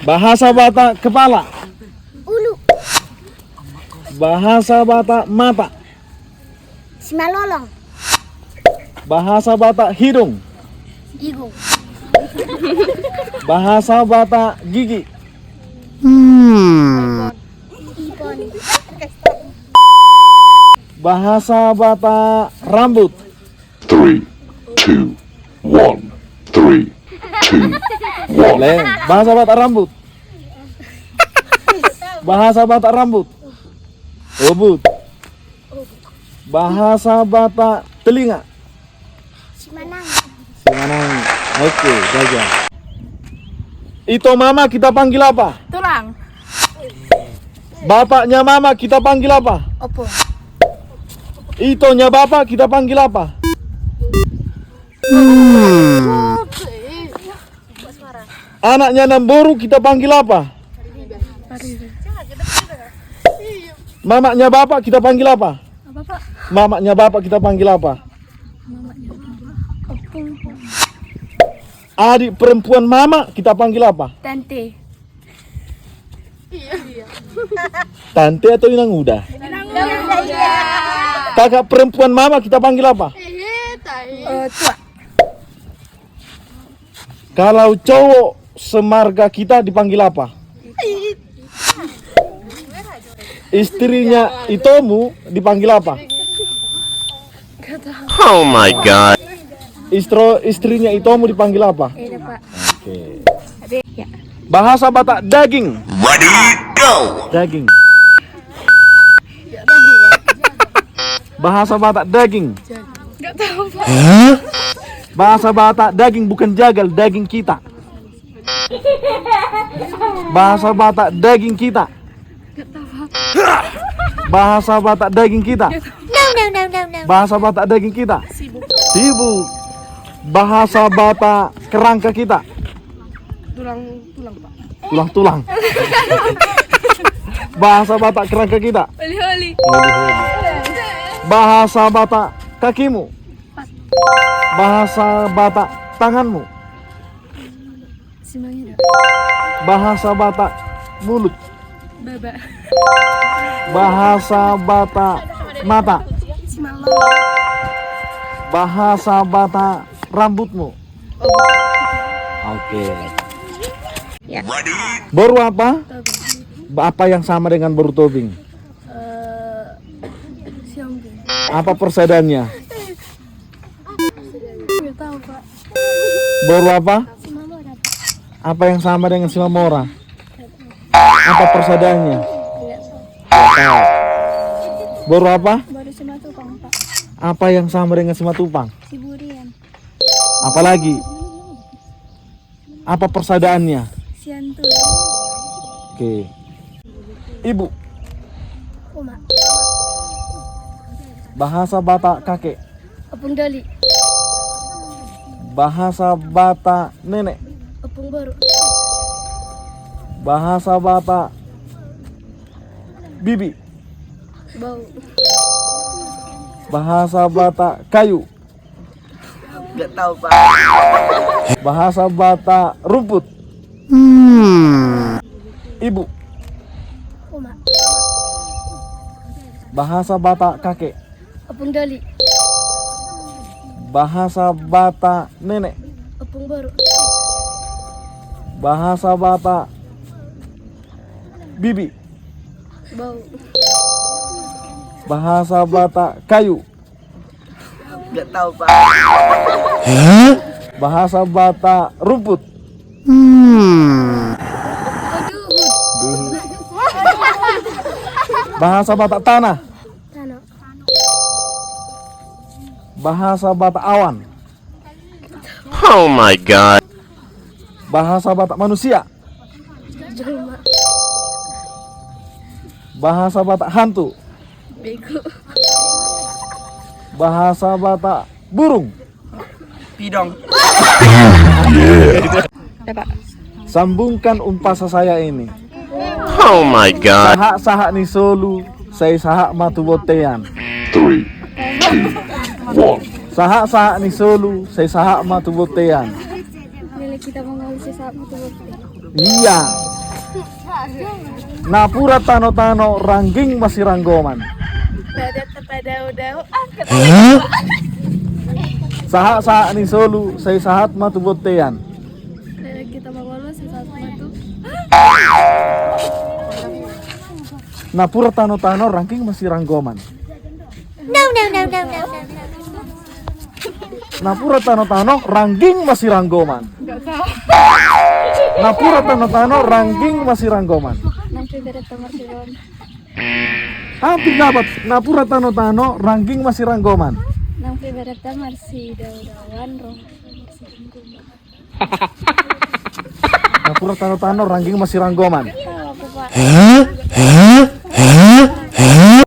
Bahasa Batak kepala. Ulu. Bahasa Batak mata. Simalolong. Bahasa Batak hidung. Igung. Bahasa Batak gigi. Ipon. Bahasa Batak rambut. 3, 2, 1. 3, 2, 1. Leng. Bahasa Batak rambut. Bahasa Batak rambut. Ubud. Bahasa Batak telinga. Simanang. Simanang. Oke, gajah. Itu mama kita panggil apa? Tulang. Bapaknya mama kita panggil apa? Opung. Itonya bapak kita panggil apa? Anaknya Namboru kita panggil apa? Mamaknya bapak kita panggil apa? Apa Pak? Mamaknya bapak kita panggil apa? Opung. Adik perempuan mama kita panggil apa? Tante. Tante atau inang udah? Kakak perempuan mama kita panggil apa? Tua. Kalau cowok semarga kita dipanggil apa? Istrinya Itomu dipanggil apa? Oh my god. Istrinya Itomu dipanggil apa? Ada Pak. Oke. Ya. Bahasa Batak daging. Ready, go! Daging. Bahasa Batak daging. Gak tahu Pak. Bahasa Batak daging bukan jagal, daging kita. Bahasa Batak daging kita. Bahasa Batak daging kita. No. Bahasa Batak daging kita. Sibuk. Bahasa Batak kerangka kita. Tulang Pak. Tulang-tulang. Bahasa Batak kerangka kita. Oli-oli. Bahasa Batak kakimu. Bahasa Batak tanganmu. Semuanya dah. Bahasa Batak mulut. Baba. Bahasa Batak mata. Simalolong. Bahasa Batak rambutmu. Oke. Ready, Baru apa? Apa yang sama dengan baru tobing? Siombing. Apa persadaannya? Gak tahu Pak. Baru apa? Simalolong. Apa yang sama dengan Simamora? Apa persadaannya? Gak tahu. Tahu. Baru apa? Baru Simatupang Pak. Apa yang sama dengan Simatupang? Siburian. Apalagi? Apa persadaannya? Siantul. Oke. Ibu. Uma. Bahasa Batak kakek. Opung Doli. Bahasa Batak nenek. Opung Baru. Bahasa Batak bibi. Bau. Bahasa Batak kayu. Gak tahu Pak. Bahasa Batak rumput. Ibu. Uma. Bahasa Batak kakek. Opung Doli. Bahasa Batak nenek. Opung Baru. Bahasa Batak bibi. Bau. Bahasa Batak kayu. Gak tahu Pak. Bahasa Batak rumput. Bahasa Batak tanah. Tano. Bahasa Batak awan. oh my god. Bahasa Batak manusia. Jelma. Bahasa Batak hantu. Bego. Bahasa Batak burung. Pidong. Dapat. Sambungkan umpasa saya ini. Oh my god. Sahak-sahak ni solu, saya sahak matu botean. 3, 2, 1. Sahak-sahak ni solu, saya sahak matu botean. Nilai kita mengawasi saat betul-betul. Iya. Napura tano-tano rangging masih ranggoman. Saha ni solu saya sahat matu botean. Kita mau lulus satu itu. Napura tano-tano rangging masih ranggoman. No, no, no, no, no, no. Napura tano-tano rangging masih ranggoman. Napura tano-tano rangging masih ranggoman. Nang favorite tamar siron. Hampir dapat. Napura tano-tano rangging masih ranggoman. Nang favorite tamar si daw-dawan roh. Napura tano-tano rangging masih ranggoman. Tahu apa Pak?